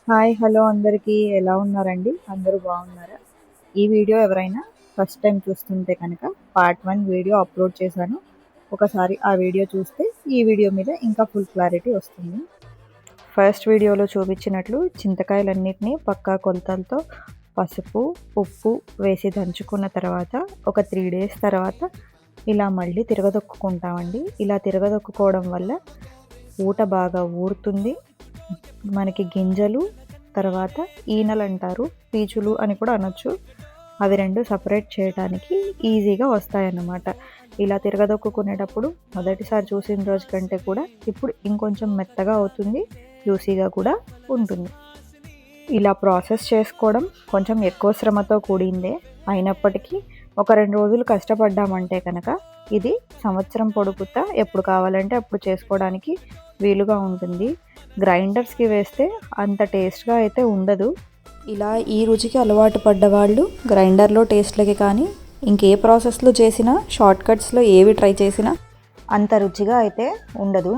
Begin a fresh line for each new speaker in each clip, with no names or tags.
Hi hello అందరికీ ఎలా ఉన్నారండి? అందరూ బాగున్నారా? ఈ వీడియో ఎవరైనా ఫస్ట్ టైం చూస్తుంటే కనుక పార్ట్ 1 వీడియో అప్లోడ్ చేశాను. ఒకసారి ఆ వీడియో చూస్తే ఈ వీడియో మీద ఇంకా ఫుల్ క్లారిటీ వస్తుంది. ఫస్ట్ వీడియోలో చూపించినట్లు చింతకాయలన్నిటిని పక్కా కొలతలతో పసుపు, ఉప్పు వేసి దంచుకున్న తర్వాత ఒక 3 డేస్ తర్వాత ఇలా మళ్ళీ తిరగదొక్కుకుంటామండి. ఇలా తిరగదొక్కుకోవడం వల్ల ఊట బాగా ఊరుతుంది. మనకి గింజలు, తర్వాత ఈనెలు అంటారు, పీచులు అని కూడా అనొచ్చు. అవి 2 సపరేట్ చేయడానికి ఈజీగా వస్తాయన్నమాట. ఇలా తిరగదొక్కుకునేటప్పుడు మొదటిసారి చూసిన రోజు కంటే కూడా ఇప్పుడు ఇంకొంచెం మెత్తగా అవుతుంది, జ్యూసీగా కూడా ఉంటుంది. ఇలా ప్రాసెస్ చేసుకోవడం కొంచెం ఎక్కువ శ్రమతో కూడిందే. అయినప్పటికీ ఒక 2 రోజులు కష్టపడ్డామంటే కనుక ఇది సంవత్సరం పొడుగుతా ఎప్పుడు కావాలంటే అప్పుడు చేసుకోవడానికి వీలుగా ఉంటుంది. గ్రైండర్స్కి వేస్తే అంత టేస్ట్గా అయితే ఉండదు. ఇలా ఈ రుచికి అలవాటు పడ్డవాళ్ళు గ్రైండర్లో టేస్ట్లకి కానీ ఇంకే ప్రాసెస్లో చేసినా, షార్ట్ కట్స్లో ఏవి ట్రై చేసినా అంత రుచిగా అయితే ఉండదు.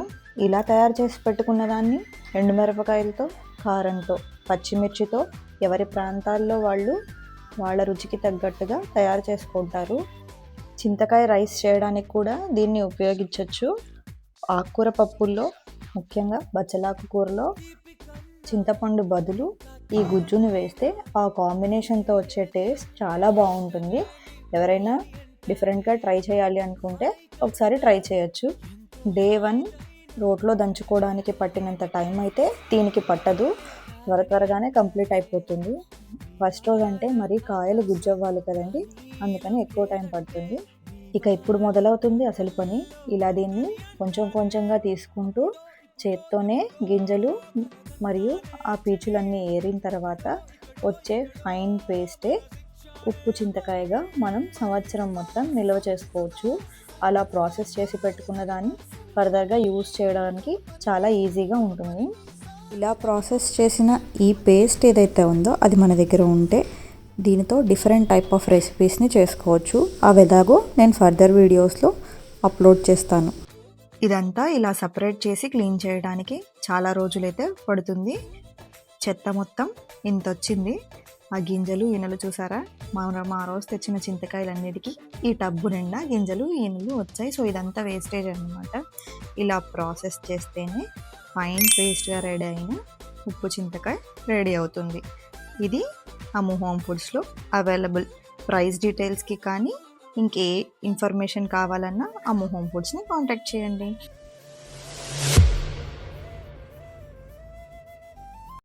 ఇలా తయారు చేసి పెట్టుకున్న దాన్ని ఎండుమిరపకాయలతో, కారంతో, పచ్చిమిర్చితో ఎవరి ప్రాంతాల్లో వాళ్ళు వాళ్ళ రుచికి తగ్గట్టుగా తయారు చేసుకుంటారు. చింతకాయ రైస్ చేయడానికి కూడా దీన్ని ఉపయోగించవచ్చు. ఆకుకూర పప్పుల్లో ముఖ్యంగా బచ్చలాకు కూరలో చింతపండు బదులు ఈ గుజ్జును వేస్తే ఆ కాంబినేషన్తో వచ్చే టేస్ట్ చాలా బాగుంటుంది. ఎవరైనా డిఫరెంట్గా ట్రై చేయాలి అనుకుంటే ఒకసారి ట్రై చేయొచ్చు. డే 1 రోట్లో దంచుకోవడానికి పట్టినంత టైం అయితే దీనికి పట్టదు, త్వరగానే కంప్లీట్ అయిపోతుంది. ఫస్ట్ రోజు అంటే మరీ కాయలు గుజ్జవ్వాలి కదండి, అందుకని ఎక్కువ టైం పడుతుంది. ఇక ఇప్పుడు మొదలవుతుంది అసలు పని. ఇలా దీన్ని కొంచెం కొంచెంగా తీసుకుంటూ చేత్తోనే గింజలు మరియు ఆ పీచులన్నీ ఏరిన తర్వాత వచ్చే ఫైన్ పేస్టే ఉప్పు చింతకాయగా మనం సంవత్సరం మొత్తం నిల్వ చేసుకోవచ్చు. అలా ప్రాసెస్ చేసి పెట్టుకున్న దాన్ని ఫర్దర్గా యూజ్ చేయడానికి చాలా ఈజీగా ఉంటుంది. ఇలా ప్రాసెస్ చేసిన ఈ పేస్ట్ ఏదైతే ఉందో అది మన దగ్గర ఉంటే దీనితో డిఫరెంట్ టైప్ ఆఫ్ రెసిపీస్ని చేసుకోవచ్చు. అవి ఎలాగో నేను ఫర్దర్ వీడియోస్లో అప్లోడ్ చేస్తాను. ఇదంతా ఇలా సపరేట్ చేసి క్లీన్ చేయడానికి చాలా రోజులైతే పడుతుంది. చెత్త మొత్తం ఇంత వచ్చింది. ఆ గింజలు ఈనెలు చూసారా, మా రోజు తెచ్చిన చింతకాయలన్నిటికీ ఈ టబ్బు నిండా గింజలు ఈనెలు వచ్చాయి. సో ఇదంతా వేస్టేజ్ అనమాట. ఇలా ప్రాసెస్ చేస్తేనే ఫైన్ పేస్ట్గా రెడీ అయిన ఉప్పు చింతకాయ రెడీ అవుతుంది. ఇది అమ్ము హోమ్ ఫుడ్స్లో అవైలబుల్. ప్రైస్ డీటెయిల్స్కి కానీ ఇంకే ఇన్ఫర్మేషన్ కావాలన్నా అమ్ము హోమ్ ఫుడ్స్ని కాంటాక్ట్ చేయండి.